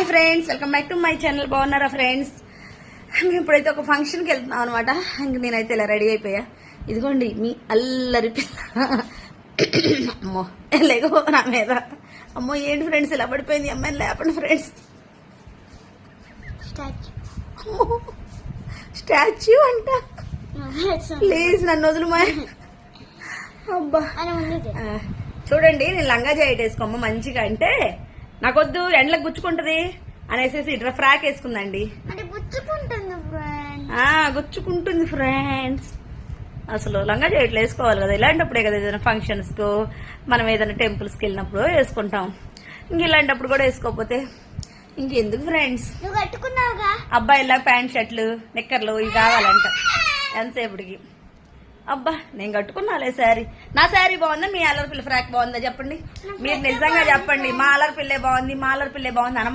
Friends welcome back to my channel. బాగున్నారా friends? మేము ఇప్పుడైతే ఒక ఫంక్షన్కి వెళ్తున్నాం అనమాట. ఇంక నేనైతే ఇలా రెడీ అయిపోయా. ఇదిగోండి మీ అల్లరి పిల్ల. అమ్మో లేకో నా మీద. అమ్మో ఏంటి ఫ్రెండ్స్ ఇలా పడిపోయింది అమ్మాయిని లేపండి ఫ్రెండ్స్. స్టాచ్యూ అంట. ప్లీజ్ నన్ను వదులుమా. అబ్బా చూడండి నేను లంగా జాకెట్ వేసుకోమ్మ మంచిగా అంటే నాకొద్దు ఎండలకు గుచ్చుకుంటది అనేసి ఇట్లా ఫ్రాక్ వేసుకుందండి. గుచ్చుకుంటుంది ఫ్రెండ్స్. అసలు లంగా జాకెట్లు వేసుకోవాలి కదా ఇలాంటప్పుడే కదా ఏదైనా ఫంక్షన్స్ కు మనం ఏదైనా టెంపుల్స్ కి వెళ్ళినప్పుడు వేసుకుంటాం. ఇంక ఇలాంటప్పుడు కూడా వేసుకోకపోతే ఇంకెందుకు ఫ్రెండ్స్. అబ్బాయిలా ప్యాంట్ షర్ట్లు నిక్కర్లు ఇవి కావాలంట ఎంతసేపటికి. అబ్బా నేను కట్టుకున్నాలే శారీ. నా శారీ బాగుందా మీ అల్లరి పిల్ల ఫ్రాక్ బాగుందా చెప్పండి. మీరు నిజంగా చెప్పండి. మా అల్లరి పిల్లే బాగుంది మా అల్లరి పిల్లే బాగుంది